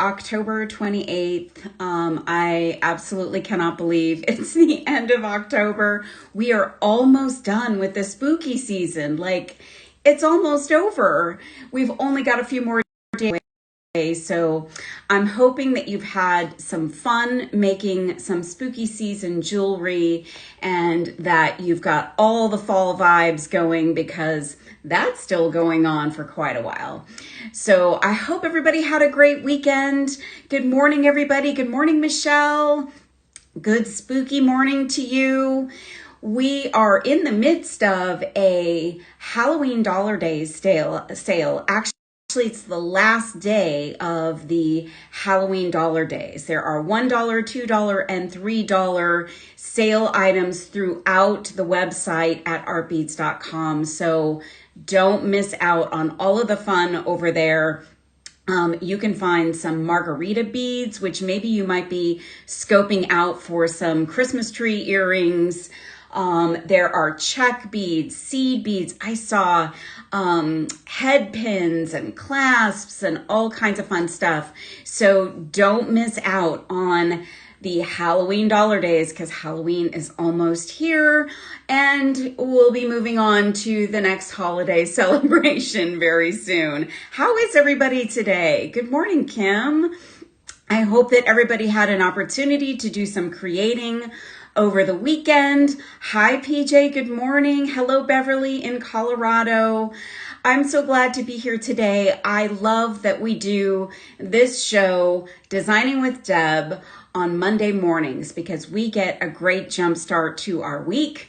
October 28th. I absolutely cannot believe it's the end of October. We are almost done with the spooky season. Like, it's almost over. We've only got a few more days. So I'm hoping that you've had some fun making some spooky season jewelry and that you've got all the fall vibes going, because that's still going on for quite a while. So I hope everybody had a great weekend. Good morning, everybody. Good morning, Michelle. Good spooky morning to you. We are in the midst of a Halloween Dollar Days sale. Actually, it's the last day of the Halloween Dollar Days. There are $1, $2, and $3 sale items throughout the website at artbeads.com. So don't miss out on all of the fun over there. You can find some margarita beads, which maybe you might be scoping out for some Christmas tree earrings. There are check beads, seed beads. I saw head pins and clasps and all kinds of fun stuff. So don't miss out on the Halloween Dollar Days, because Halloween is almost here and we'll be moving on to the next holiday celebration very soon. How is everybody today? Good morning, Kim. I hope that everybody had an opportunity to do some creating over the weekend. Hi, PJ. Good morning. Hello, Beverly in Colorado. I'm so glad to be here today. I love that we do this show, Designing with Deb, on Monday mornings, because we get a great jump start to our week.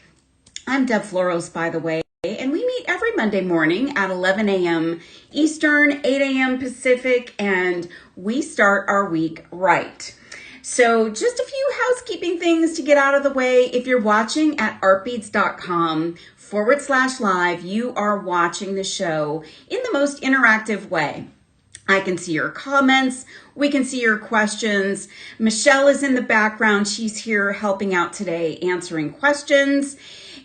I'm Deb Floros, by the way, and we meet every Monday morning at 11 a.m. Eastern, 8 a.m. Pacific, and we start our week right. So just a few housekeeping things to get out of the way. If you're watching at artbeads.com/live, you are watching the show in the most interactive way. I can see your comments. We can see your questions. Michelle is in the background. She's here helping out today, answering questions.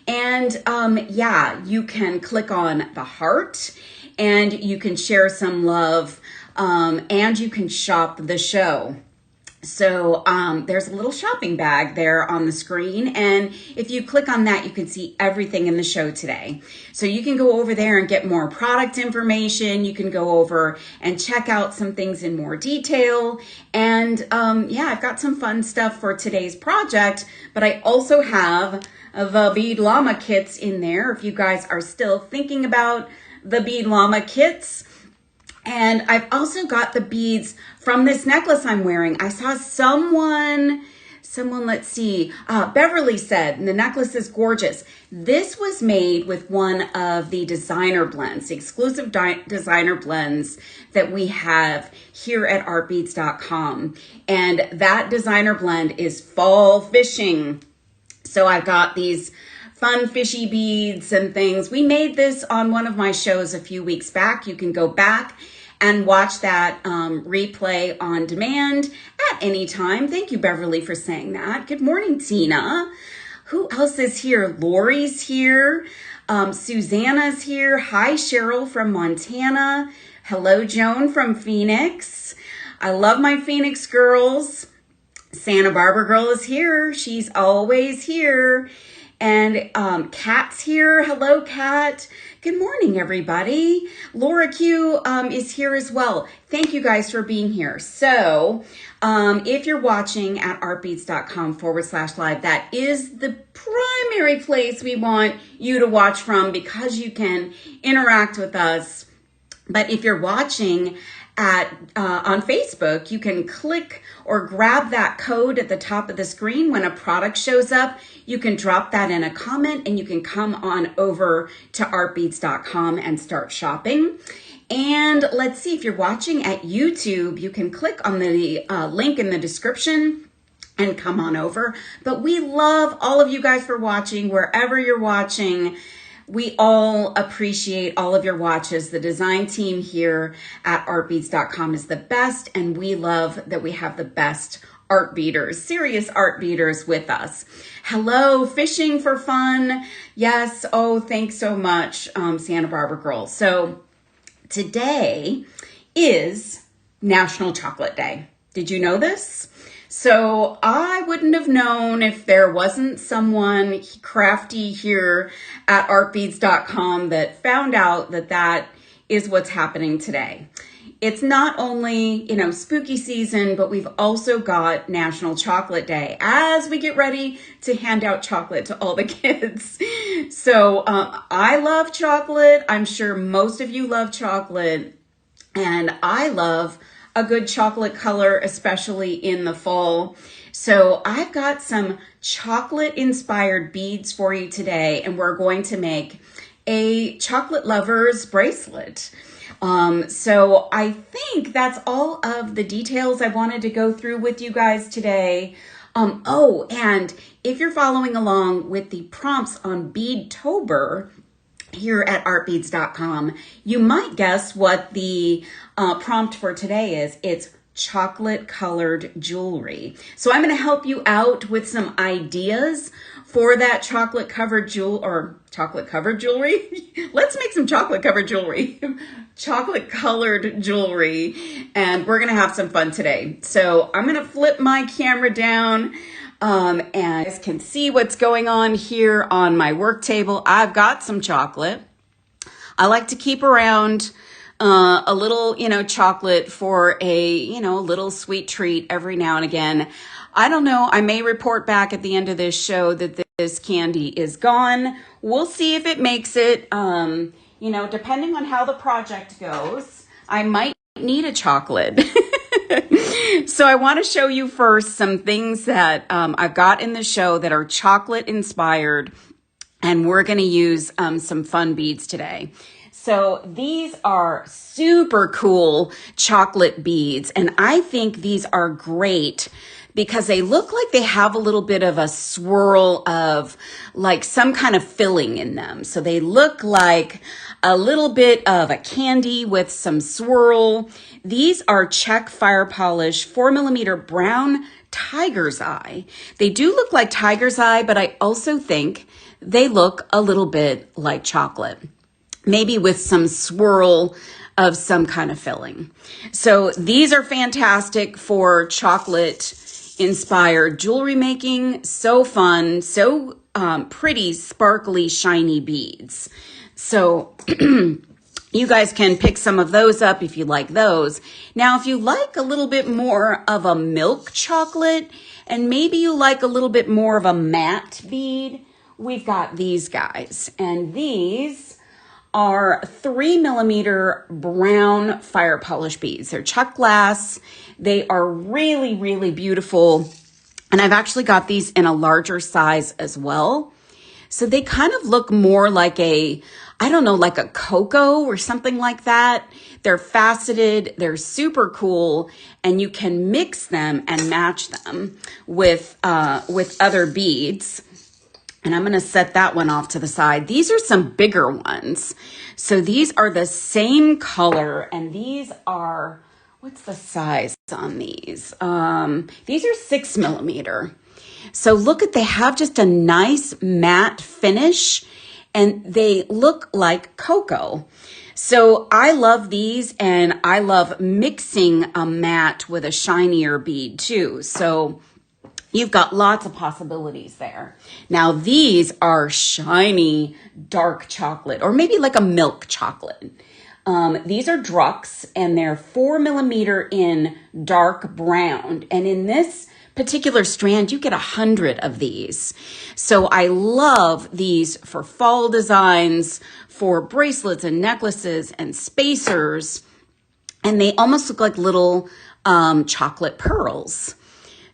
And you can click on the heart and you can share some love, and you can shop the show. So there's a little shopping bag there on the screen. And if you click on that, you can see everything in the show today. So you can go over there and get more product information. You can go over and check out some things in more detail. And I've got some fun stuff for today's project, but I also have the bead llama kits in there if you guys are still thinking about the bead llama kits. And I've also got the beads from this necklace I'm wearing. I saw someone, let's see, Beverly said, the necklace is gorgeous. This was made with one of the designer blends, the exclusive designer blends that we have here at artbeads.com. And that designer blend is fall fishing. So I've got these fun fishy beads and things. We made this on one of my shows a few weeks back. You can go back and watch that replay on demand at any time. Thank you, Beverly, for saying that. Good morning, Tina. Who else is here? Lori's here. Susanna's here. Hi, Cheryl from Montana. Hello, Joan from Phoenix. I love my Phoenix girls. Santa Barbara girl is here. She's always here. And Kat's here. Hello, Kat. Good morning, everybody. Laura Q is here as well. Thank you guys for being here. So if you're watching at artbeads.com/live, that is the primary place we want you to watch from, because you can interact with us. But if you're watching on Facebook, you can click or grab that code at the top of the screen. When a product shows up, you can drop that in a comment and you can come on over to artbeads.com and start shopping. And let's see, if you're watching at YouTube, you can click on the link in the description and come on over. But we love all of you guys for watching, wherever you're watching. We all appreciate all of your watches. The design team here at artbeads.com is the best, and we love that we have the best art beaters, serious art beaters with us. Hello, fishing for fun. Yes, oh, thanks so much, Santa Barbara girls. So today is National Chocolate Day. Did you know this? So I wouldn't have known if there wasn't someone crafty here at artbeads.com that found out that that is what's happening today. It's not only, spooky season, but we've also got National Chocolate Day as we get ready to hand out chocolate to all the kids. So I love chocolate. I'm sure most of you love chocolate. And I love a good chocolate color, especially in the fall. So I've got some chocolate inspired beads for you today, and we're going to make a chocolate lover's bracelet. So I think that's all of the details I wanted to go through with you guys today. And if you're following along with the prompts on Beadtober here at artbeads.com, you might guess what the prompt for today is. It's chocolate colored jewelry. So I'm going to help you out with some ideas for that chocolate covered jewelry. Let's make some chocolate covered jewelry. Chocolate colored jewelry. And we're going to have some fun today. So I'm going to flip my camera down. And you guys can see what's going on here on my work table. I've got some chocolate. I like to keep around a little, chocolate for a, little sweet treat every now and again. I don't know. I may report back at the end of this show that this candy is gone. We'll see if it makes it. Depending on how the project goes, I might need a chocolate. So I want to show you first some things that I've got in the show that are chocolate inspired, and we're going to use some fun beads today. So these are super cool chocolate beads, and I think these are great because they look like they have a little bit of a swirl of like some kind of filling in them. So they look like a little bit of a candy with some swirl. These are Czech fire polish 4mm brown tiger's eye. They do look like tiger's eye, but I also think they look a little bit like chocolate, maybe with some swirl of some kind of filling. So these are fantastic for chocolate inspired jewelry making. So fun, so pretty, sparkly, shiny beads. So you guys can pick some of those up if you like those. Now, if you like a little bit more of a milk chocolate and maybe you like a little bit more of a matte bead, we've got these guys. And these are 3mm brown fire polish beads. They're Czech glass. They are really, really beautiful. And I've actually got these in a larger size as well. So they kind of look more like like a cocoa or something like that. They're faceted, they're super cool, and you can mix them and match them with other beads. And I'm going to set that one off to the side. These are some bigger ones. So these are the same color, and these are, what's the size on these? These are 6mm. So look they have just a nice matte finish, and they look like cocoa. So I love these, and I love mixing a matte with a shinier bead too. So you've got lots of possibilities there. Now these are shiny dark chocolate, or maybe like a milk chocolate. These are Drux, and they're 4mm in dark brown. And in this particular strand, you get 100 of these. So I love these for fall designs, for bracelets and necklaces and spacers. And they almost look like little chocolate pearls.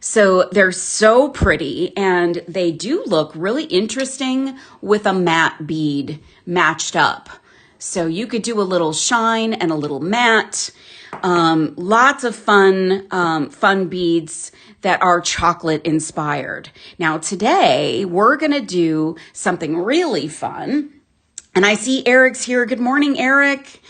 So they're so pretty, and they do look really interesting with a matte bead matched up. So you could do a little shine and a little matte. Lots of fun beads that are chocolate inspired. Now today we're going to do something really fun. And I see Eric's here. Good morning, Eric.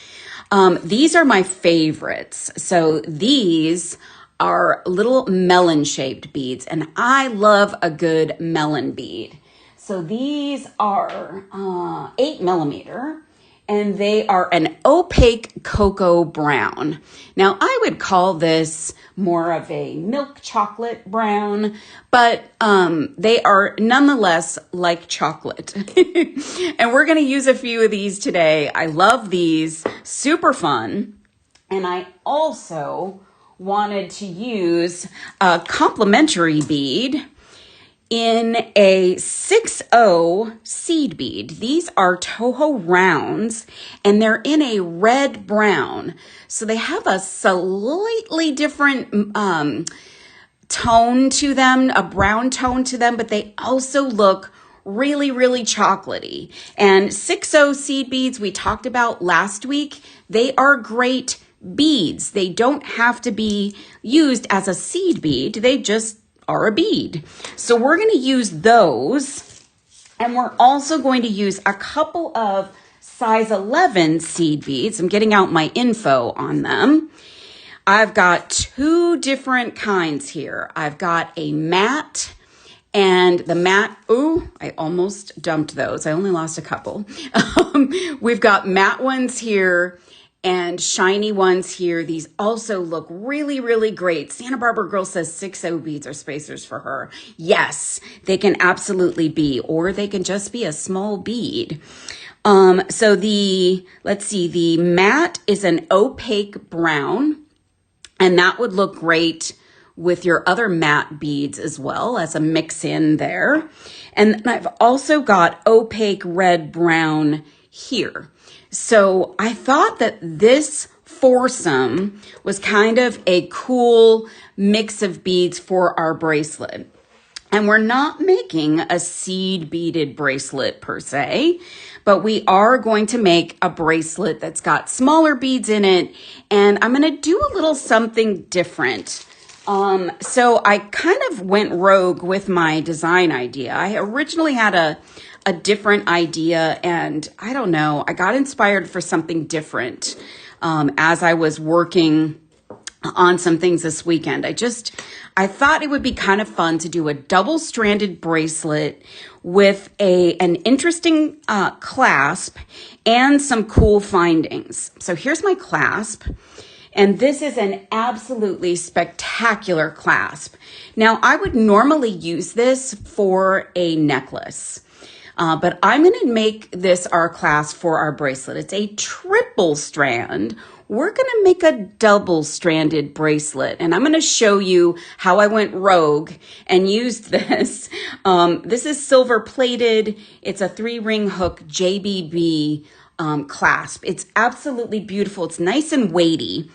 These are my favorites. So these are little melon shaped beads, and I love a good melon bead. So these are 8mm, and they are an opaque cocoa brown. Now, I would call this more of a milk chocolate brown, but they are nonetheless like chocolate. And we're going to use a few of these today. I love these, super fun. And I also wanted to use a complementary bead in a 6-0 seed bead. These are Toho rounds, and they're in a red brown. So they have a slightly different tone to them, a brown tone to them, but they also look really, really chocolatey. And 6-0 seed beads we talked about last week, they are great beads. They don't have to be used as a seed bead. They just are a bead. So we're going to use those, and we're also going to use a couple of size 11 seed beads. I'm getting out my info on them. I've got two different kinds here. I've got a matte, and the matte, ooh, I almost dumped those. I only lost a couple. We've got matte ones here and shiny ones here. These also look really, really great. Santa Barbara Girl says 6-0 beads are spacers for her. Yes, they can absolutely be, or they can just be a small bead. So let's see, the matte is an opaque brown, and that would look great with your other matte beads as well as a mix in there. And I've also got opaque red brown here. So I thought that this foursome was kind of a cool mix of beads for our bracelet. And we're not making a seed beaded bracelet per se, but we are going to make a bracelet that's got smaller beads in it. And I'm going to do a little something different. So I kind of went rogue with my design idea. I originally had a different idea, and I don't know, I got inspired for something different as I was working on some things this weekend. I thought it would be kind of fun to do a double-stranded bracelet with an interesting clasp and some cool findings. So here's my clasp. And this is an absolutely spectacular clasp. Now, I would normally use this for a necklace, but I'm going to make this our clasp for our bracelet. It's a triple strand. We're going to make a double-stranded bracelet, and I'm going to show you how I went rogue and used this. This is silver-plated. It's a 3-ring hook JBB clasp. It's absolutely beautiful. It's nice and weighty.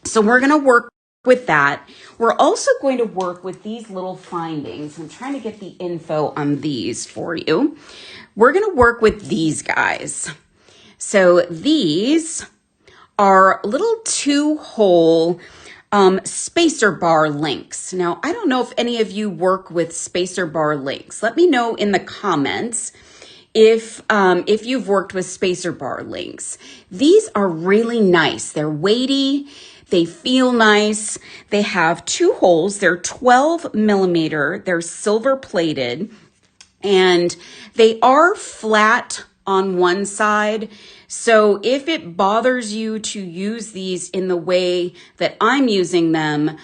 So we're going to work with that. We're also going to work with these little findings. I'm trying to get the info on these for you. We're going to work with these guys. So these are little 2-hole spacer bar links. Now, I don't know if any of you work with spacer bar links. Let me know in the comments if you've worked with spacer bar links. These are really nice. They're weighty. They feel nice. They have 2 holes. They're 12 millimeter. They're silver plated, and they are flat on one side. So if it bothers you to use these in the way that I'm using them,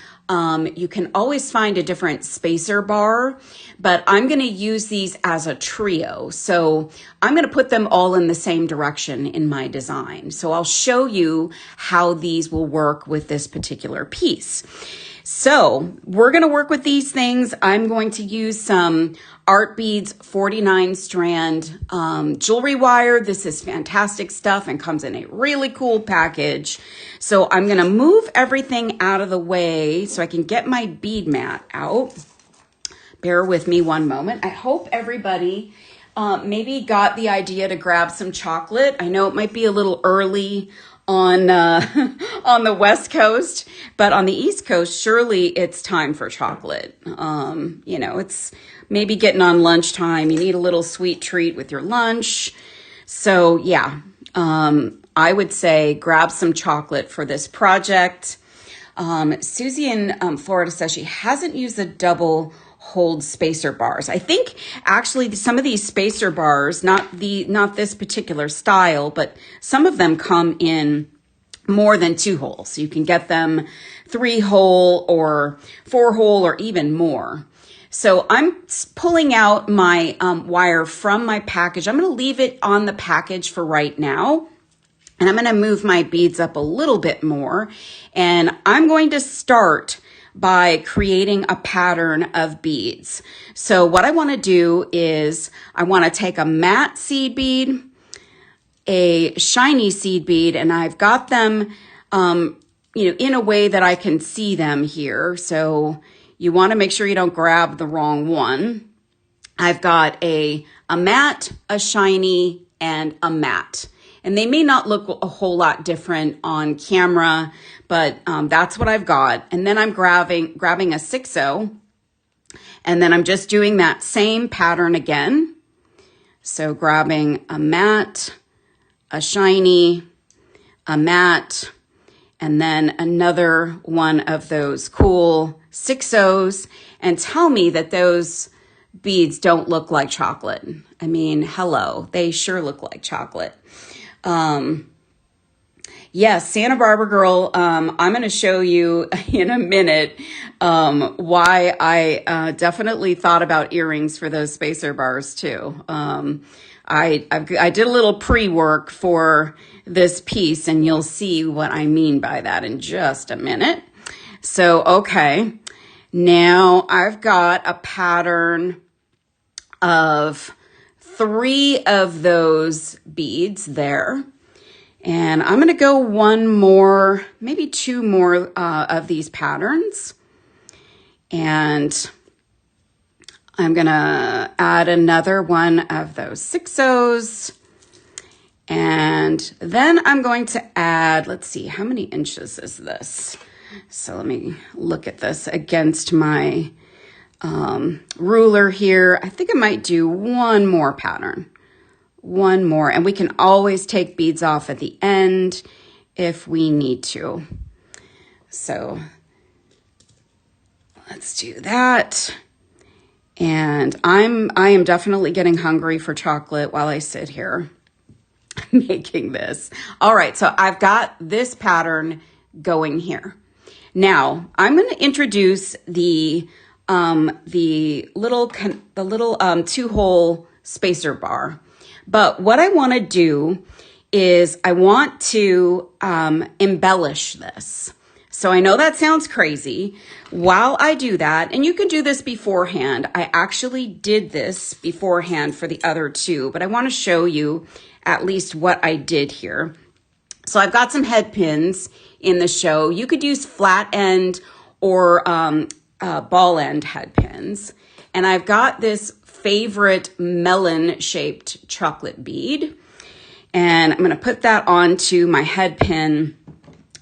you can always find a different spacer bar, but I'm going to use these as a trio. So I'm going to put them all in the same direction in my design. So I'll show you how these will work with this particular piece. So we're going to work with these things. I'm going to use some Art Beads 49 strand jewelry wire. This is fantastic stuff and comes in a really cool package. So I'm going to move everything out of the way so I can get my bead mat out. Bear with me one moment. I hope everybody maybe got the idea to grab some chocolate. I know it might be a little early on on the West Coast, but on the East Coast, surely it's time for chocolate. You know, it's maybe getting on lunchtime. You need a little sweet treat with your lunch. So yeah, I would say grab some chocolate for this project. Susie in Florida says she hasn't used the double hold spacer bars. I think actually some of these spacer bars, not this particular style, but some of them come in more than 2 holes. You can get them 3 hole or 4 hole or even more. So I'm pulling out my wire from my package. I'm going to leave it on the package for right now. And I'm going to move my beads up a little bit more. And I'm going to start by creating a pattern of beads. So what I want to do is I want to take a matte seed bead, a shiny seed bead, and I've got them, in a way that I can see them here. So you want to make sure you don't grab the wrong one. I've got a matte, a shiny, and a matte. And they may not look a whole lot different on camera, but that's what I've got. And then I'm grabbing a 6/0, and then I'm just doing that same pattern again. So grabbing a matte, a shiny, a matte, and then another one of those cool 6/0s, and tell me that those beads don't look like chocolate. I mean, hello, they sure look like chocolate. Yes, Santa Barbara girl, I'm going to show you in a minute why I definitely thought about earrings for those spacer bars too. I did a little pre-work for this piece, and you'll see what I mean by that in just a minute. So, okay, now I've got a pattern of 3 of those beads there. And I'm going to go one more, maybe 2 more of these patterns. And I'm going to add another one of those 6/0s. And then I'm going to add, let's see, how many inches is this? So let me look at this against my ruler here. I think I might do one more pattern. One more, and we can always take beads off at the end if we need to. So let's do that. And I am definitely getting hungry for chocolate while I sit here making this. All right, so I've got this pattern going here. Now I'm going to introduce the little 2-hole spacer bar. But what I want to do is I want to embellish this. So I know that sounds crazy. While I do that, and you can do this beforehand, I actually did this beforehand for the other 2, but I want to show you at least what I did here. So I've got some head pins in the show. You could use flat end or ball end head pins. And I've got this favorite melon shaped chocolate bead, and I'm going to put that onto my head pin.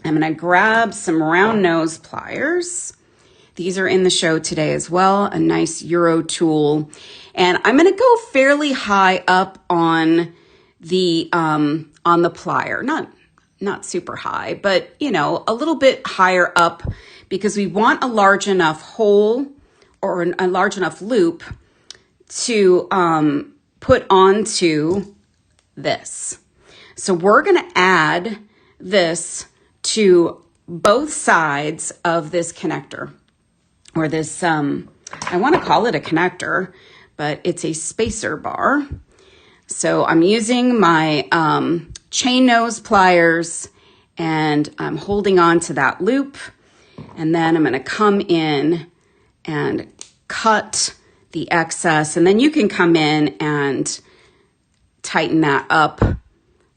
I'm going to grab some round nose pliers. These are in the show today as well, a nice Euro tool. And I'm going to go fairly high up on the plier, not super high, but a little bit higher up, because we want a large enough hole or a large enough loop to put onto this. So we're going to add this to both sides of this connector, or this, I want to call it a connector, but it's a spacer bar. So I'm using my chain nose pliers, and I'm holding on to that loop, and then I'm going to come in and cut the excess, and then you can come in and tighten that up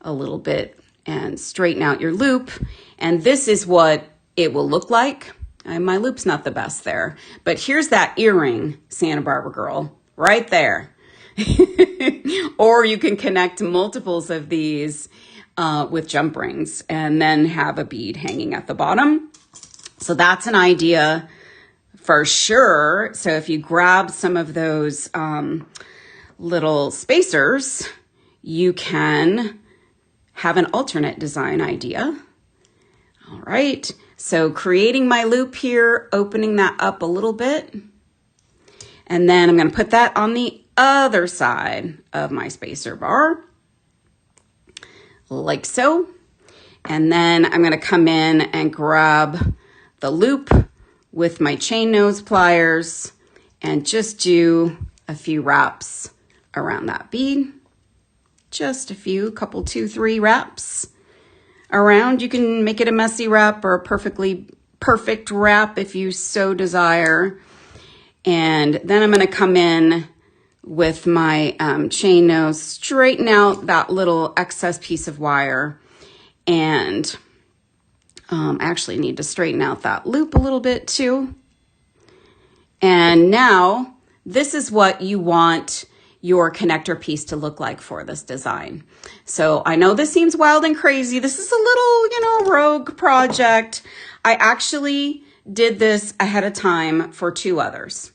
a little bit and straighten out your loop. And this is what it will look like. My loop's not the best there, but here's that earring, Santa Barbara girl, right there. Or you can connect multiples of these with jump rings and then have a bead hanging at the bottom. So that's an idea for sure. So if you grab some of those little spacers, you can have an alternate design idea. All right. So creating my loop here, opening that up a little bit. And then I'm going to put that on the other side of my spacer bar, like so. And then I'm going to come in and grab the loop with my chain nose pliers and just do a few wraps around that bead. Just a few, couple, 2, 3 wraps around. You can make it a messy wrap or a perfectly perfect wrap if you so desire. And then I'm going to come in with my chain nose, straighten out that little excess piece of wire, and I actually need to straighten out that loop a little bit too. And now this is what you want your connector piece to look like for this design. So I know this seems wild and crazy. This is a little, rogue project. I actually did this ahead of time for 2 others.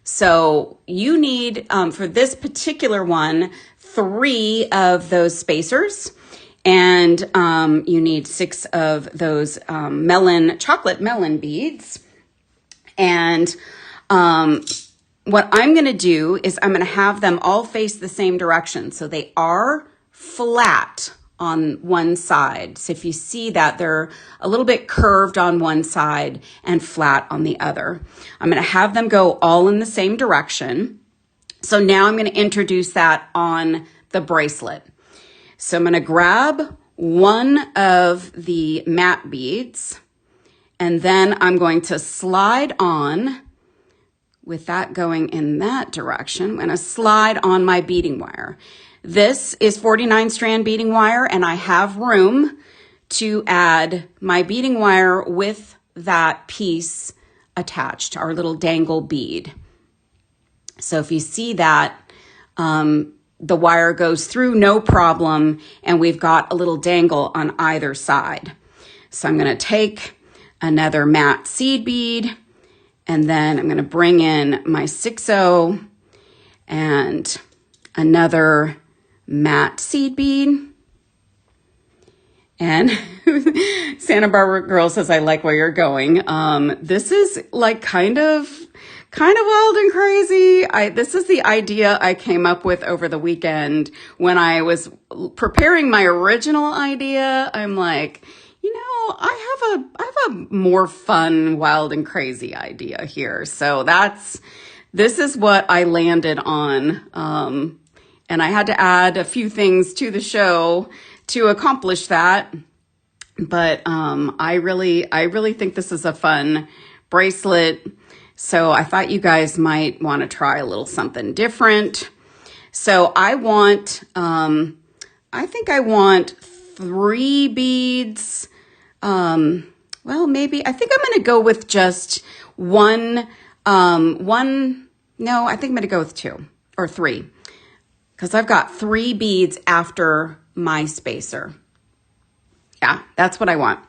So you need, for this particular one, 3 of those spacers, and you need 6 of those chocolate melon beads. And what I'm going to do is I'm going to have them all face the same direction. So they are flat on one side. So if you see that, they're a little bit curved on one side and flat on the other. I'm going to have them go all in the same direction. So now I'm going to introduce that on the bracelet. So I'm going to grab one of the matte beads, and then I'm going to slide on, with that going in that direction, I'm going to slide on my beading wire. This is 49 strand beading wire, and I have room to add my beading wire with that piece attached, our little dangle bead. So if you see that, the wire goes through no problem, and we've got a little dangle on either side. So I'm going to take another matte seed bead, and then I'm going to bring in my 6/0 and another matte seed bead. And Santa Barbara Girl says, I like where you're going. This is like kind of wild and crazy. This is the idea I came up with over the weekend when I was preparing my original idea. I'm like, I have a more fun, wild and crazy idea here. So this is what I landed on. And I had to add a few things to the show to accomplish that. But I really think this is a fun bracelet. So I thought you guys might want to try a little something different. So I think I want 3 beads. Maybe I think I'm going to go with just one. No, I think I'm going to go with 2 or 3. Because I've got 3 beads after my spacer. Yeah, that's what I want.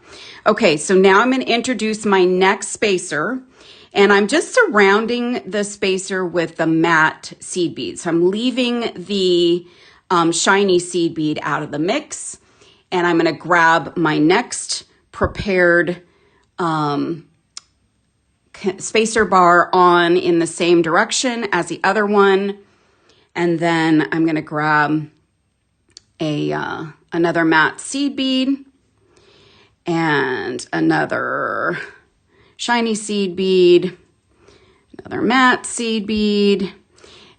Okay, so now I'm going to introduce my next spacer. And I'm just surrounding the spacer with the matte seed beads. So I'm leaving the shiny seed bead out of the mix. And I'm going to grab my next prepared spacer bar on in the same direction as the other one. And then I'm going to grab another matte seed bead and another shiny seed bead, another matte seed bead.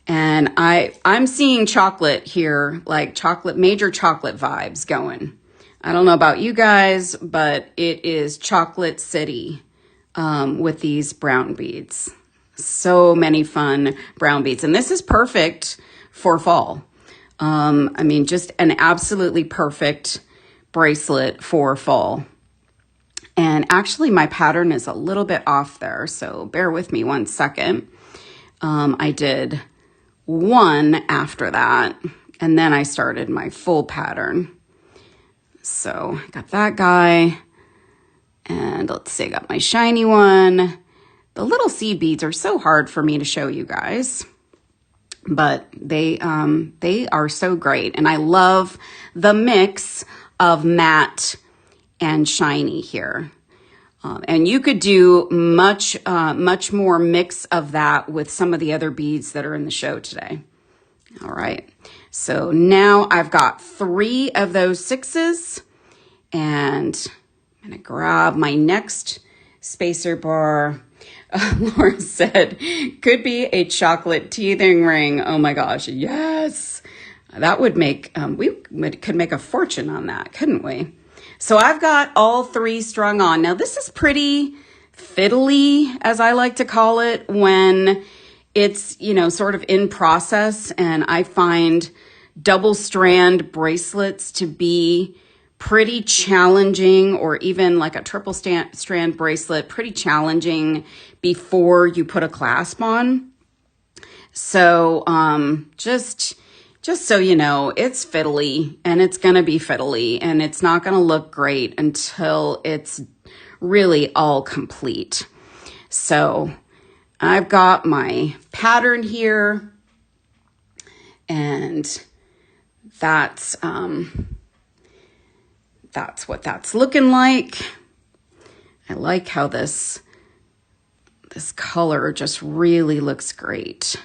And I'm seeing chocolate here, like major chocolate vibes going. I don't know about you guys, but it is Chocolate City with these brown beads. So many fun brown beads. And this is perfect for fall. Just an absolutely perfect bracelet for fall. And actually my pattern is a little bit off there, so bear with me one second. I did 1 after that, and then I started my full pattern. So I got that guy, and let's see, I got my shiny one. The little seed beads are so hard for me to show you guys, but they are so great. And I love the mix of matte and shiny here. And you could do much more mix of that with some of the other beads that are in the show today. All right, so now I've got 3 of those 6s, and I'm gonna grab my next spacer bar. Laura said, could be a chocolate teething ring. Oh my gosh, yes. That would make, could make a fortune on that, couldn't we? So I've got all 3 strung on. Now this is pretty fiddly, as I like to call it, when it's, you know, sort of in process. And I find double strand bracelets to be pretty challenging, or even like a triple strand bracelet, pretty challenging before you put a clasp on. So just so you know, it's fiddly, and it's going to be fiddly, and it's not going to look great until it's really all complete. So I've got my pattern here, and that's what that's looking like. I like how this color just really looks great.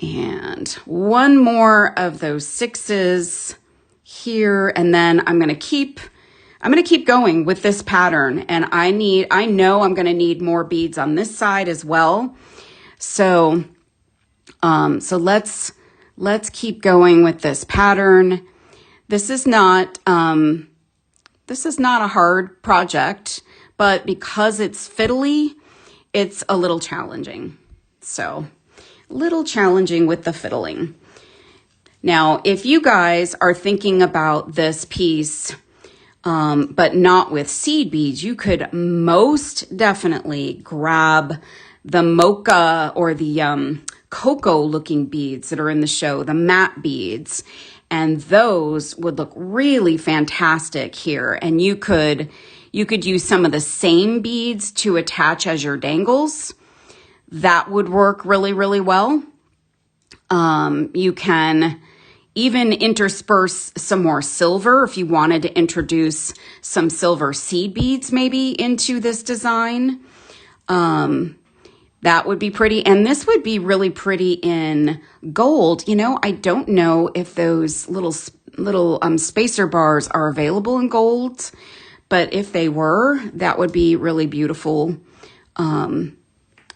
And 1 more of those 6s here, and then I'm going to keep going with this pattern. And I know I'm going to need more beads on this side as well. So let's keep going with this pattern. This is not a hard project, but because it's fiddly, it's a little challenging. So a little challenging with the fiddling. Now, if you guys are thinking about this piece, but not with seed beads, you could most definitely grab the mocha or the cocoa looking beads that are in the show, the matte beads. And those would look really fantastic here. And you could use some of the same beads to attach as your dangles. That would work really, really well. You can even intersperse some more silver if you wanted to introduce some silver seed beads maybe into this design. That would be pretty. And this would be really pretty in gold. You know, I don't know if those little spacer bars are available in gold, but if they were, that would be really beautiful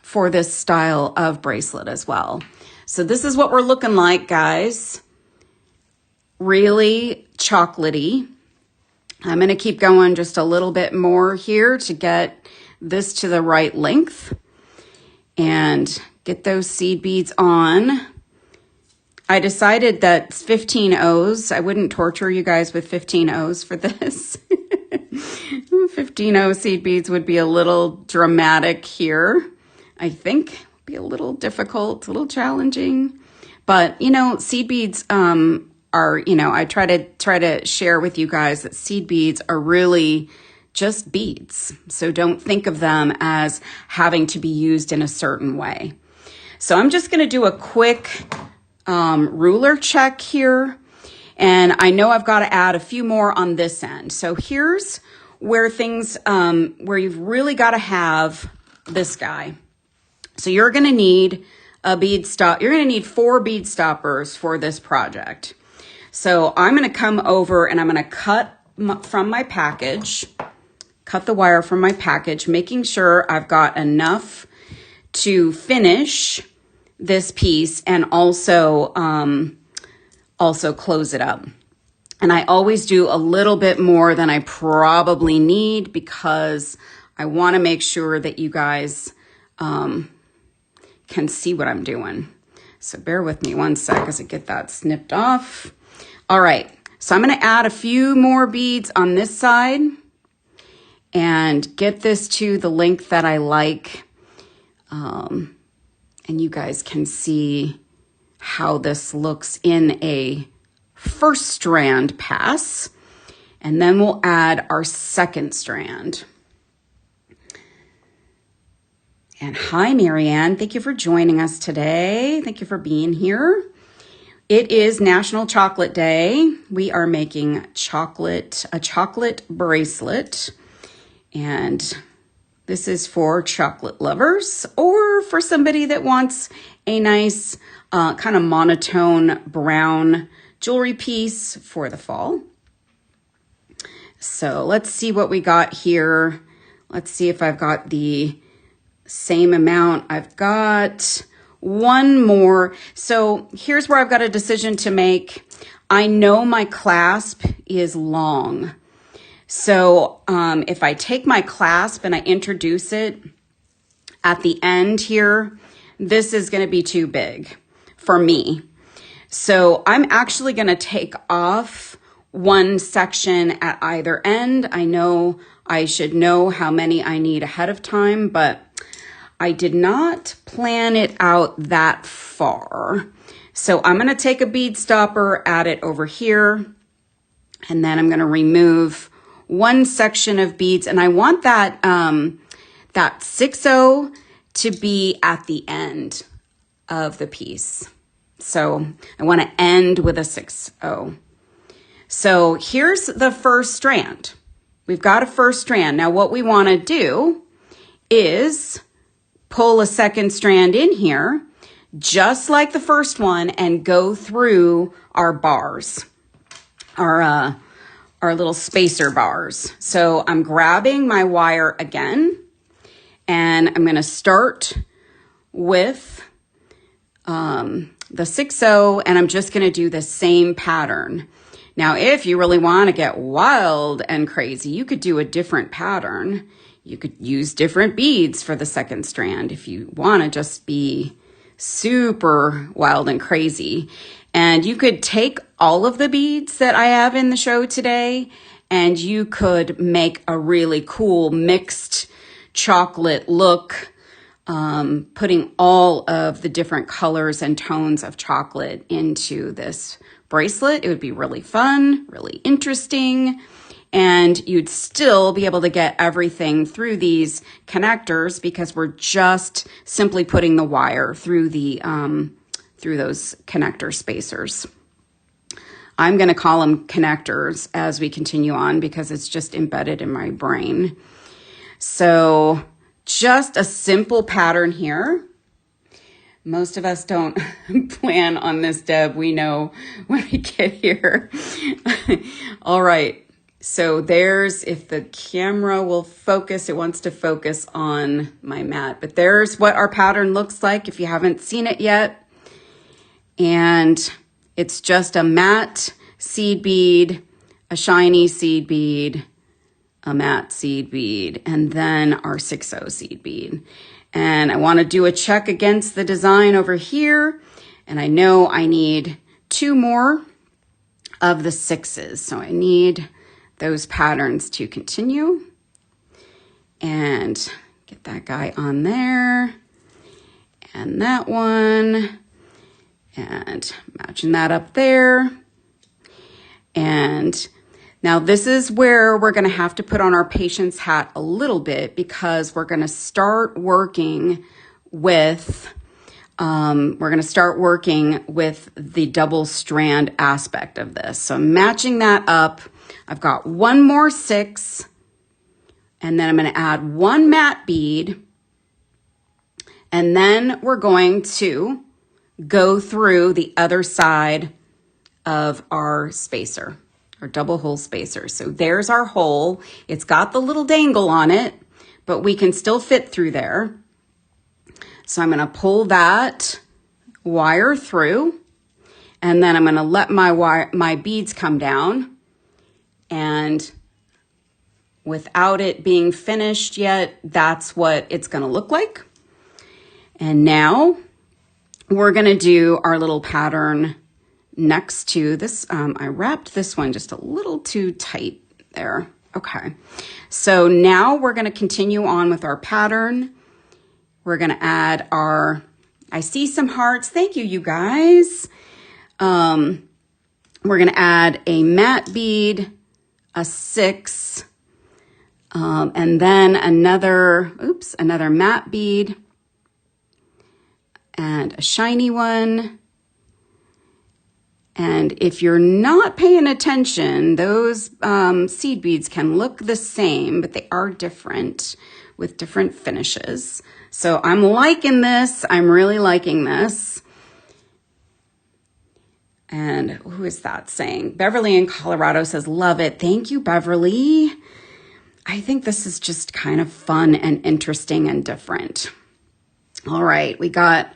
for this style of bracelet as well. So this is what we're looking like, guys. Really chocolatey. I'm going to keep going just a little bit more here to get this to the right length and get those seed beads on. I decided that 15 O's, I wouldn't torture you guys with 15 O's for this. 15 O seed beads would be a little dramatic here. I think be a little difficult, a little challenging, but you know, seed beads are, you know, I try to share with you guys that seed beads are really just beads. So don't think of them as having to be used in a certain way. So I'm just going to do a quick ruler check here. And I know I've got to add a few more on this end. So here's where things, where you've really got to have this guy. So you're going to need a bead stop. You're going to need 4 bead stoppers for this project. So I'm going to come over and I'm going to cut from my package, cut the wire from my package, making sure I've got enough to finish this piece and also close it up. And I always do a little bit more than I probably need because I want to make sure that you guys can see what I'm doing. So bear with me one sec as I get that snipped off. All right, so I'm going to add a few more beads on this side and get this to the length that I like. And you guys can see how this looks in a first strand pass. And then we'll add our second strand. And hi, Marianne. Thank you for joining us today. Thank you for being here. It is National Chocolate Day. We are making a chocolate bracelet. And this is for chocolate lovers or for somebody that wants a nice kind of monotone brown jewelry piece for the fall. So let's see what we got here. Let's see if I've got the same amount. I've got one more. So here's where I've got a decision to make. I know my clasp is long. So if I take my clasp and I introduce it at the end here, this is going to be too big for me. So I'm actually going to take off one section at either end. I know I should know how many I need ahead of time, but I did not plan it out that far. So I'm going to take a bead stopper, add it over here, and then I'm going to remove one section of beads. And I want that, that 6-0 to be at the end of the piece. So I want to end with a 6-0. So here's the first strand. We've got a first strand. Now what we want to do is pull a second strand in here, just like the first one, and go through our bars, our little spacer bars. So I'm grabbing my wire again, and I'm going to start with the 6-0, and I'm just going to do the same pattern. Now, if you really want to get wild and crazy, you could do a different pattern. You could use different beads for the second strand if you want to just be super wild and crazy. And you could take all of the beads that I have in the show today, and you could make a really cool mixed chocolate look, putting all of the different colors and tones of chocolate into this bracelet. It would be really fun, really interesting, and you'd still be able to get everything through these connectors because we're just simply putting the wire through the through those connector spacers. I'm going to call them connectors as we continue on because it's just embedded in my brain. So just a simple pattern here. Most of us don't plan on this, Deb. We know when we get here. All right. So there's, if the camera will focus, it wants to focus on my mat. But there's what our pattern looks like if you haven't seen it yet. And it's just a matte seed bead, a shiny seed bead, a matte seed bead, and then our 6-0 seed bead. And I want to do a check against the design over here. And I know I need 2 more of the 6s. So I need those patterns to continue. And get that guy on there. And that one. And matching that up there. And now this is where we're going to have to put on our patience hat a little bit because we're going to start working with the double strand aspect of this. So I'm matching that up. I've got one more 6, and then I'm going to add 1 matte bead, and then we're going to go through the other side of our spacer, our double hole spacer. So there's our hole. It's got the little dangle on it, but we can still fit through there. So I'm going to pull that wire through, and then I'm going to let my beads come down. And without it being finished yet, that's what it's going to look like. And now we're going to do our little pattern next to this. I wrapped this one just a little too tight there. Okay. So now we're going to continue on with our pattern. We're going to add I see some hearts. Thank you, you guys. We're going to add a matte bead, a 6, and then another matte bead, and a shiny one, And if you're not paying attention, those seed beads can look the same, but they are different with different finishes. So I'm liking this. I'm really liking this. And who is that saying? Beverly in Colorado says, love it. Thank you, Beverly. I think this is just kind of fun and interesting and different. All right, we've got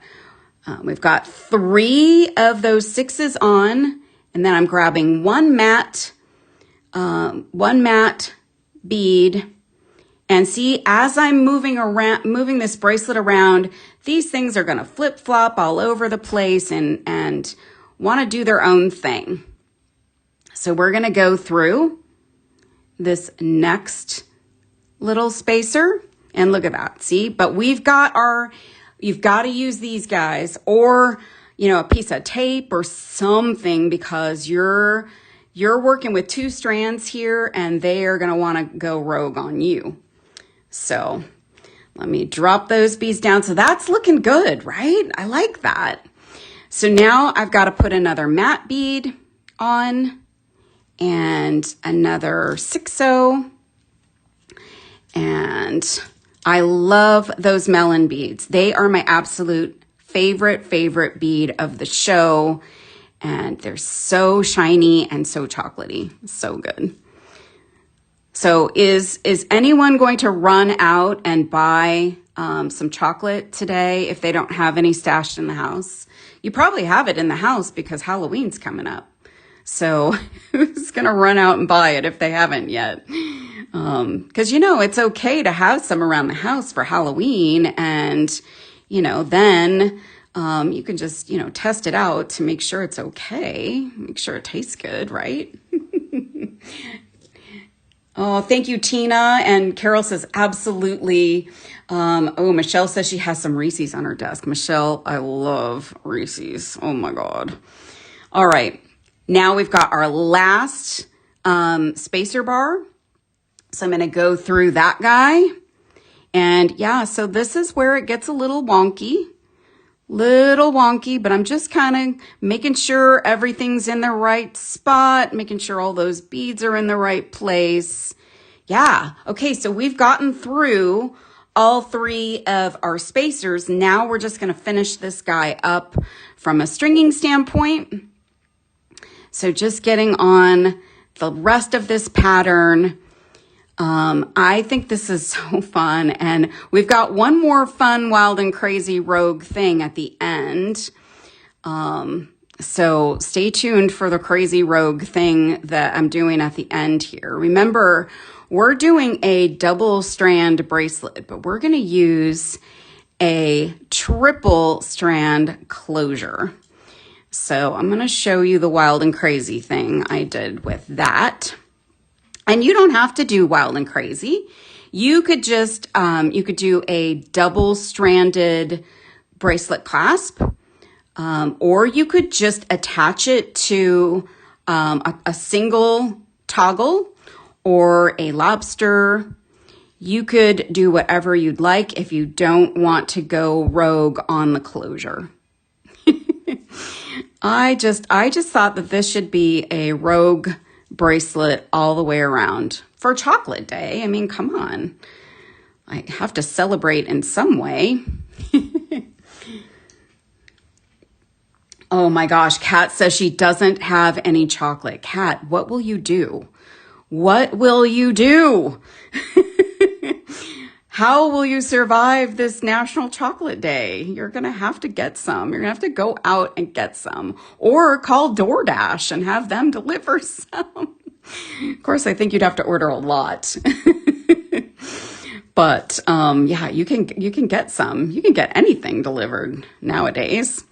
3 of those 6s on, and then I'm grabbing one matte bead. And see, as I'm moving this bracelet around, these things are gonna flip flop all over the place and want to do their own thing. So we're gonna go through this next little spacer, and look at that. See, but you've got to use these guys, or a piece of tape or something, because you're working with 2 strands here and they are going to want to go rogue on you. So let me drop those beads down. So that's looking good, right? I like that. So now I've got to put another matte bead on and another 6-0. And I love those melon beads. They are my absolute favorite bead of the show. And they're so shiny and so chocolatey. So good. So is anyone going to run out and buy some chocolate today if they don't have any stashed in the house? You probably have it in the house because Halloween's coming up. So who's going to run out and buy it if they haven't yet? Because, it's okay to have some around the house for Halloween. And, then you can just, test it out to make sure it's okay. Make sure it tastes good, right? Oh, thank you, Tina. And Carol says, absolutely. Michelle says she has some Reese's on her desk. Michelle, I love Reese's. Oh, my God. All right. Now we've got our last spacer bar. So I'm going to go through that guy. And yeah, so this is where it gets a little wonky, but I'm just kind of making sure everything's in the right spot, making sure all those beads are in the right place. Yeah. Okay. So we've gotten through all 3 of our spacers. Now we're just going to finish this guy up from a stringing standpoint. So just getting on the rest of this pattern. I think this is so fun, and we've got one more fun, wild and crazy rogue thing at the end. So stay tuned for the crazy rogue thing that I'm doing at the end here. Remember, we're doing a double strand bracelet, but we're going to use a triple strand closure. So I'm going to show you the wild and crazy thing I did with that. And you don't have to do wild and crazy. You could just, you could do a double stranded bracelet clasp, or you could just attach it to a single toggle or a lobster. You could do whatever you'd like if you don't want to go rogue on the closure. I just thought that this should be a rogue bracelet all the way around for Chocolate Day. I mean, come on. I have to celebrate in some way. Oh my gosh, Kat says she doesn't have any chocolate. Kat, what will you do? What will you do? How will you survive this National Chocolate Day? You're going to have to get some. You're going to have to go out and get some, or call DoorDash and have them deliver some. Of course, I think you'd have to order a lot. But yeah, you can get some. You can get anything delivered nowadays.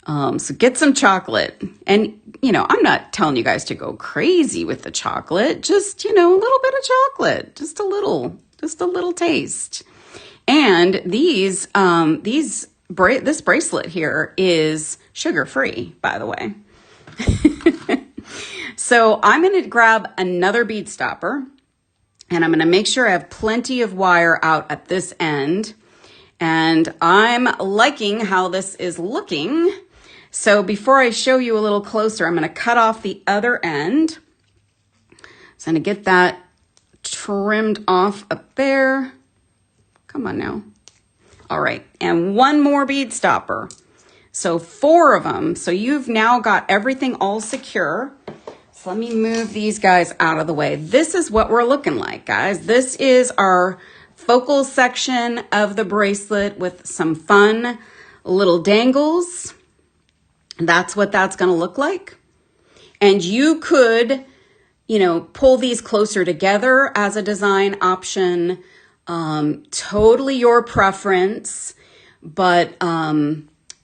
So get some chocolate. And, I'm not telling you guys to go crazy with the chocolate. Just, a little bit of chocolate. Just a little taste. And this bracelet here is sugar-free, by the way. So I'm going to grab another bead stopper, and I'm going to make sure I have plenty of wire out at this end. And I'm liking how this is looking. So before I show you a little closer, I'm going to cut off the other end. So I'm going to get that trimmed off up there. Come on now. All right, and one more bead stopper. So 4 of them. So you've now got everything all secure. So let me move these guys out of the way. This is what we're looking like, guys. This is our focal section of the bracelet with some fun little dangles. That's what that's going to look like. And you could, you know, pull these closer together as a design option. Totally your preference, but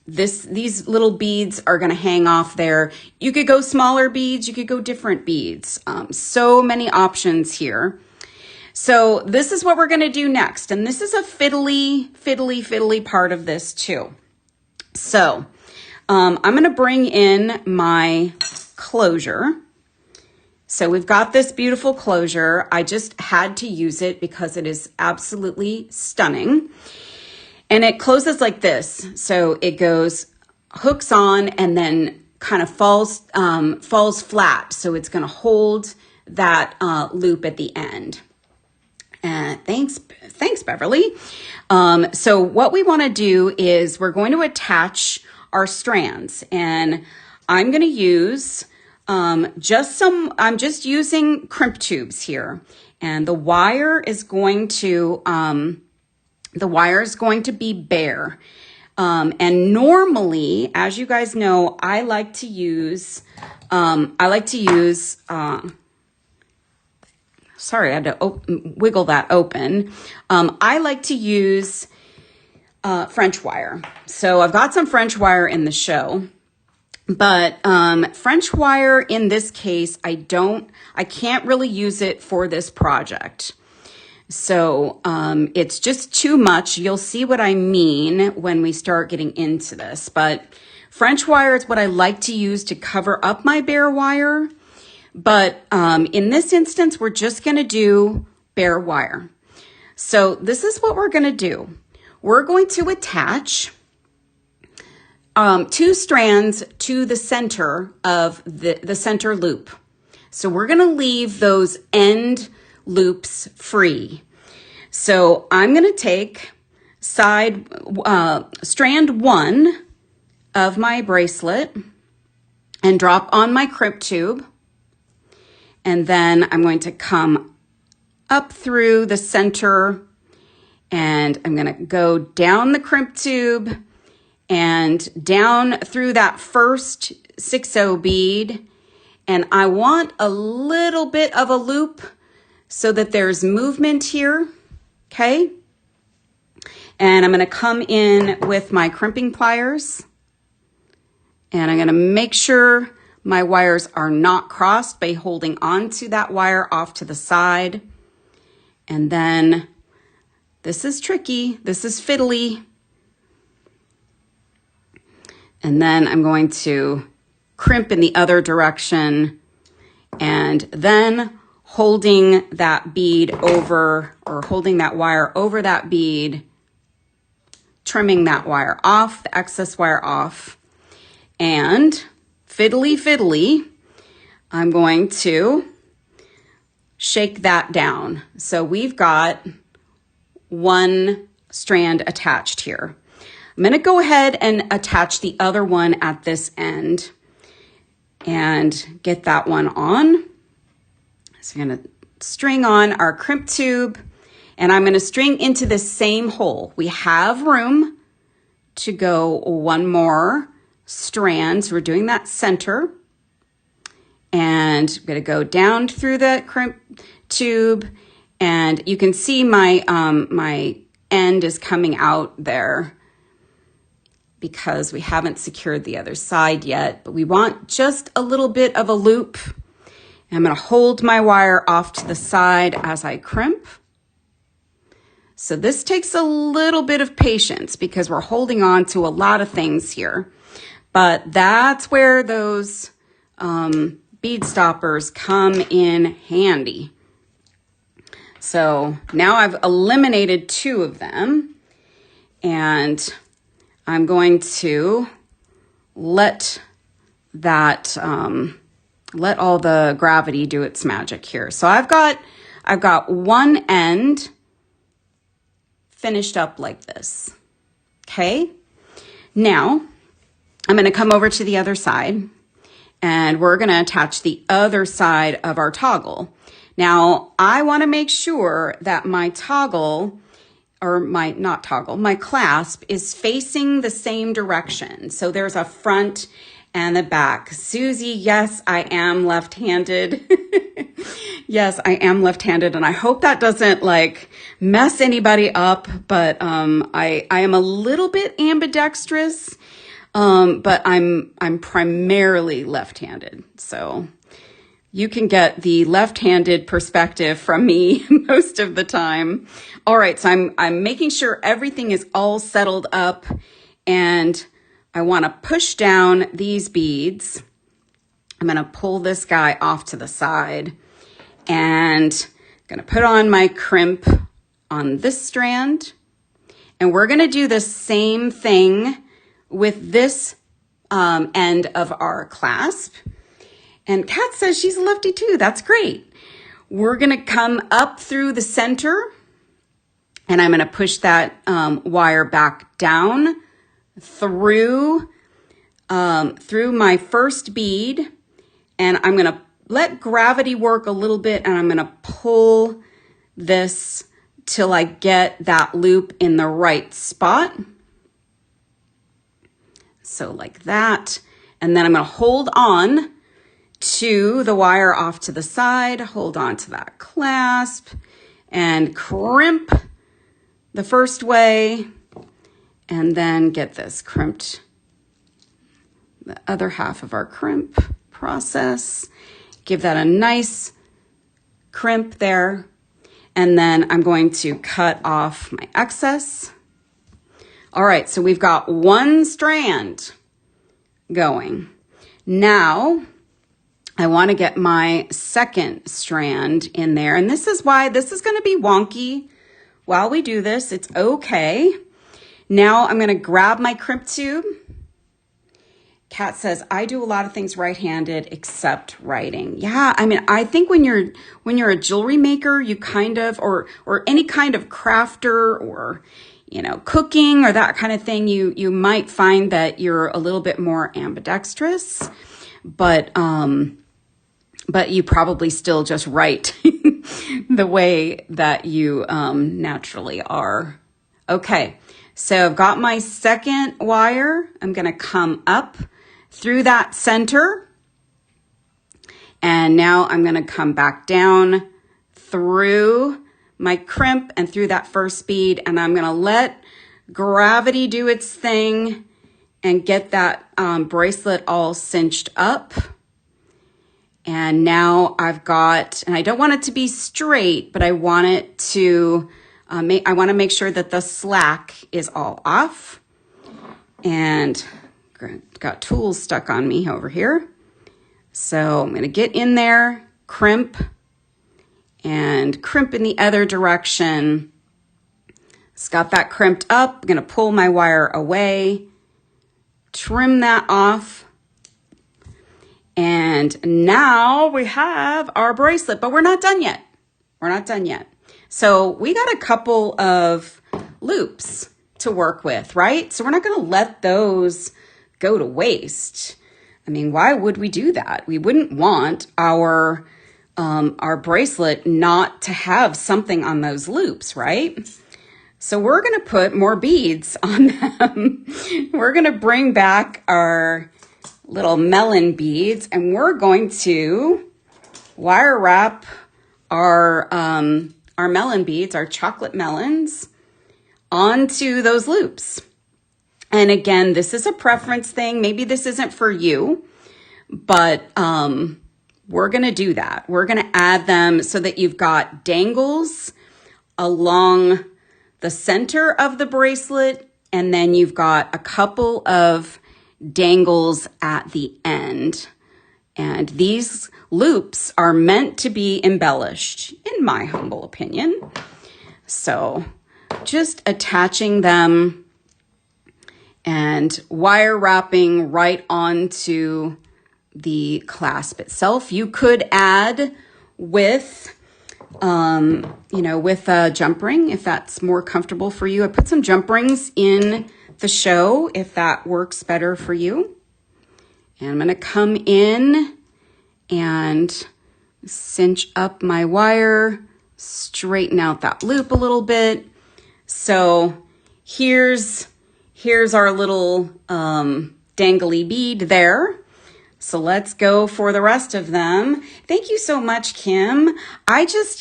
these little beads are going to hang off there. You could go smaller beads, you could go different beads. So many options here. So this is what we're going to do next, and this is a fiddly part of this too. So I'm going to bring in my closure. So we've got this beautiful closure. I just had to use it because it is absolutely stunning. And it closes like this. So it goes, hooks on, and then kind of falls flat. So it's going to hold that loop at the end. Thanks, Beverly. So what we want to do is we're going to attach our strands, and I'm going to use I'm just using crimp tubes here, and the wire is going to be bare. And normally, as you guys know, I like to use, sorry, I had to wiggle that open. I like to use French wire. So I've got some French wire in the show. But French wire in this case, I can't really use it for this project. So it's just too much. You'll see what I mean when we start getting into this. But French wire is what I like to use to cover up my bare wire. But in this instance, we're just going to do bare wire. So this is what we're going to do. We're going to attach 2 strands to the center of the center loop. So we're going to leave those end loops free. So I'm going to take strand 1 of my bracelet and drop on my crimp tube. And then I'm going to come up through the center, and I'm going to go down the crimp tube and down through that first 6/0 bead. And I want a little bit of a loop so that there's movement here, okay? And I'm gonna come in with my crimping pliers, and I'm gonna make sure my wires are not crossed by holding on to that wire off to the side. And then, this is tricky, this is fiddly. And then I'm going to crimp in the other direction, and then holding that bead over, or holding that wire over that bead, trimming that wire off, the excess wire off, and fiddly, I'm going to shake that down. So we've got 1 strand attached here. I'm going to go ahead and attach the other one at this end and get that one on. So I'm going to string on our crimp tube, and I'm going to string into the same hole. We have room to go 1 more strand. So we're doing that center, and I'm going to go down through the crimp tube, and you can see my my end is coming out there because we haven't secured the other side yet, but we want just a little bit of a loop. And I'm going to hold my wire off to the side as I crimp. So this takes a little bit of patience because we're holding on to a lot of things here, but that's where those bead stoppers come in handy. So now I've eliminated 2 of them, and I'm going to let that, let all the gravity do its magic here. So I've got one end finished up like this. Okay. Now I'm going to come over to the other side and we're going to attach the other side of our toggle. Now I want to make sure that my toggle, or my clasp is facing the same direction. So there's a front and the back. Susie, yes, I am left-handed. Yes, I am left-handed, and I hope that doesn't like mess anybody up, but I am a little bit ambidextrous, but I'm primarily left-handed. So you can get the left-handed perspective from me most of the time. All right, so I'm making sure everything is all settled up, and I want to push down these beads. I'm going to pull this guy off to the side, and I'm going to put on my crimp on this strand, and we're going to do the same thing with this end of our clasp. And Kat says she's a lefty too. That's great. We're going to come up through the center, and I'm going to push that wire back down through my first bead, and I'm going to let gravity work a little bit, and I'm going to pull this till I get that loop in the right spot. So like that. And then I'm going to hold on to the wire off to the side, hold on to that clasp, and crimp the first way, and then get this crimped, the other half of our crimp process. Give that a nice crimp there. And then I'm going to cut off my excess. All right, so we've got one strand going. Now, I want to get my second strand in there. And this is why this is going to be wonky while we do this. It's okay. Now I'm going to grab my crimp tube. Kat says, I do a lot of things right-handed except writing. Yeah, I mean, I think when you're a jewelry maker, you kind of, or any kind of crafter, or, you know, cooking or that kind of thing, you might find that you're a little bit more ambidextrous, but you probably still just write the way that you naturally are. Okay, so I've got my second wire. I'm going to come up through that center, and now I'm going to come back down through my crimp and through that first bead, and I'm going to let gravity do its thing and get that bracelet all cinched up. And now I've got, and I don't want it to be straight, but I want it to, I want to make sure that the slack is all off. And got tools stuck on me over here. So I'm going to get in there, crimp, and crimp in the other direction. It's got that crimped up. I'm going to pull my wire away, trim that off. And now we have our bracelet, but we're not done yet. We're not done yet. So we got a couple of loops to work with, right? So we're not going to let those go to waste. I mean, why would we do that? We wouldn't want our bracelet not to have something on those loops, right? So we're going to put more beads on them. We're going to bring back our little melon beads, and we're going to wire wrap our melon beads, our chocolate melons, onto those loops. And again, this is a preference thing. Maybe this isn't for you, but we're going to do that. We're going to add them so that you've got dangles along the center of the bracelet, and then you've got a couple of dangles at the end. And these loops are meant to be embellished, in my humble opinion. So just attaching them and wire wrapping right onto the clasp itself. You could add with, with a jump ring if that's more comfortable for you. I put some jump rings in the show if that works better for you. And I'm going to come in and cinch up my wire, straighten out that loop a little bit. So here's our little dangly bead there. So let's go for the rest of them. Thank you so much, Kim. I just,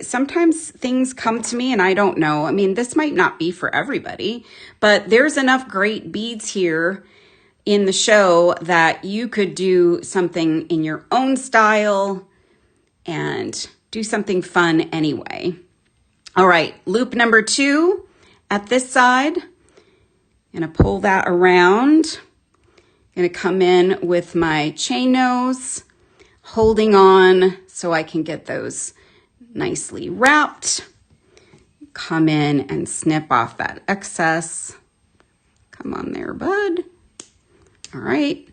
sometimes things come to me and I don't know. I mean, this might not be for everybody, but there's enough great beads here in the show that you could do something in your own style and do something fun anyway. All right, loop number 2 at this side. I'm gonna pull that around. I'm gonna come in with my chain nose, holding on so I can get those nicely wrapped. Come in and snip off that excess. Come on there, bud. All right,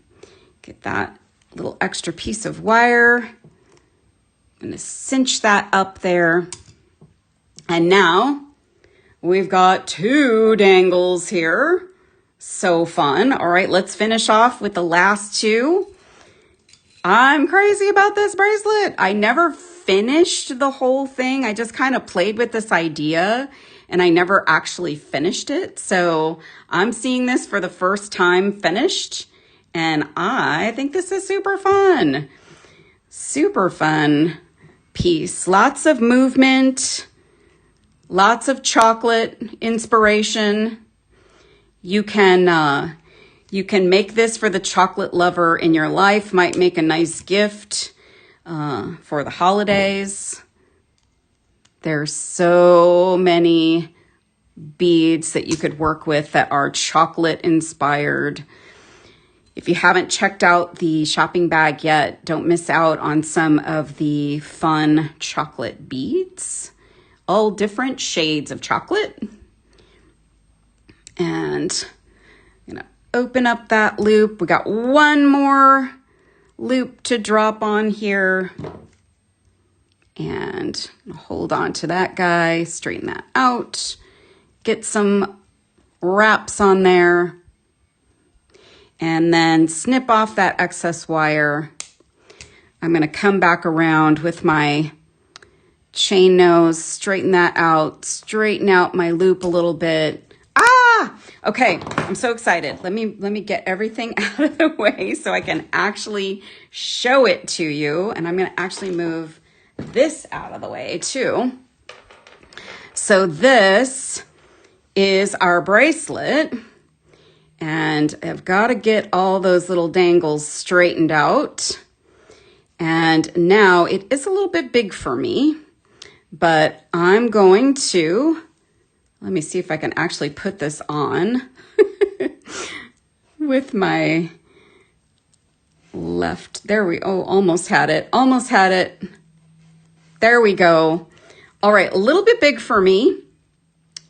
get that little extra piece of wire. I'm gonna cinch that up there. And now we've got 2 dangles here. So fun. All right, let's finish off with the last 2. I'm crazy about this bracelet. I never finished the whole thing. I just kind of played with this idea and I never actually finished it. So I'm seeing this for the first time finished. And I think this is super fun. Super fun piece. Lots of movement. Lots of chocolate inspiration. You can make this for the chocolate lover in your life. Might make a nice gift for the holidays. There's so many beads that you could work with that are chocolate inspired. If you haven't checked out the shopping bag yet, don't miss out on some of the fun chocolate beads. All different shades of chocolate. And I'm gonna open up that loop. We got one more loop to drop on here. And hold on to that guy, straighten that out, get some wraps on there, and then snip off that excess wire. I'm gonna come back around with my chain nose, straighten that out, straighten out my loop a little bit. Okay, I'm so excited. Let me get everything out of the way so I can actually show it to you. And I'm gonna actually move this out of the way too. So this is our bracelet. And I've got to get all those little dangles straightened out. And now it is a little bit big for me, but I'm going to, let me see if I can actually put this on with my left. Almost had it. There we go. All right, a little bit big for me,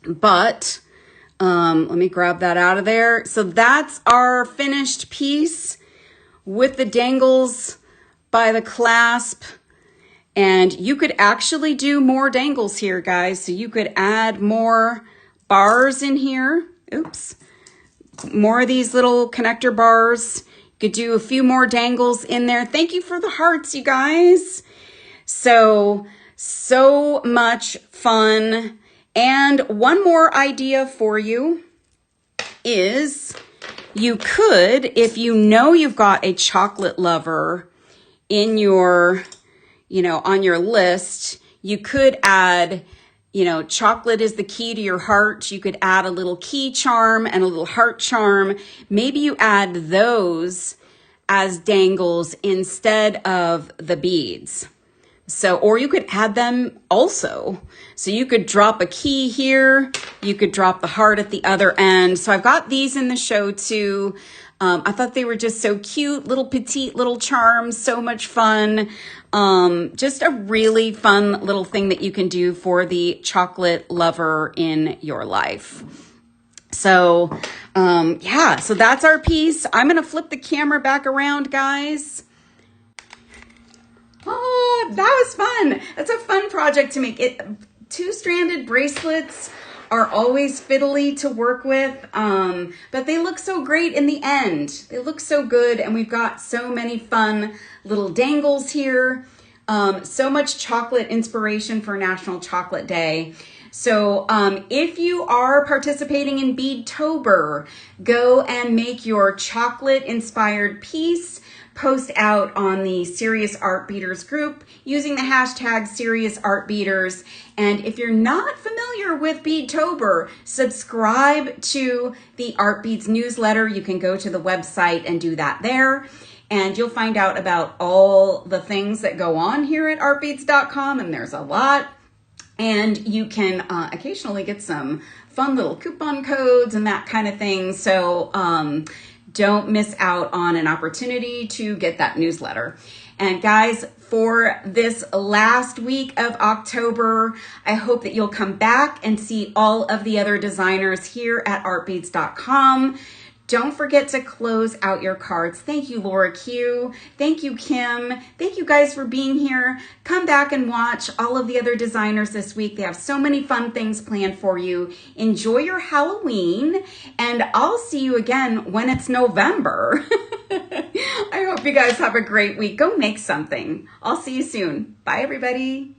but let me grab that out of there. So that's our finished piece with the dangles by the Clasp. And you could actually do more dangles here, guys. So you could add more bars in here. Oops. More of these little connector bars. You could do a few more dangles in there. Thank you for the hearts, you guys. So much fun. And one more idea for you is you could, if you know you've got a chocolate lover in your, on your list, you could add, chocolate is the key to your heart. You could add a little key charm and a little heart charm. Maybe you add those as dangles instead of the beads. So, or you could add them also. So you could drop a key here. You could drop the heart at the other end. So I've got these in the show too. I thought they were just so cute, little petite little charms, so much fun. Just a really fun little thing that you can do for the chocolate lover in your life. So, yeah, so that's our piece. I'm going to flip the camera back around, guys. Oh, that was fun. That's a fun project to make. Two-stranded bracelets are always fiddly to work with, but they look so great in the end. They look so good, and we've got so many fun little dangles here. So much chocolate inspiration for National Chocolate Day. So if you are participating in Beadtober, go and make your chocolate-inspired piece. Post out on the Serious Art Beaters group using the hashtag Serious Art Beaters. And if you're not familiar with Beadtober, subscribe to the Art Beads newsletter. You can go to the website and do that there. And you'll find out about all the things that go on here at artbeads.com, and there's a lot. And you can occasionally get some fun little coupon codes and that kind of thing. So don't miss out on an opportunity to get that newsletter. And guys, for this last week of October, I hope that you'll come back and see all of the other designers here at artbeads.com. Don't forget to close out your cards. Thank you, Laura Q. Thank you, Kim. Thank you guys for being here. Come back and watch all of the other designers this week. They have so many fun things planned for you. Enjoy your Halloween, and I'll see you again when it's November. I hope you guys have a great week. Go make something. I'll see you soon. Bye, everybody.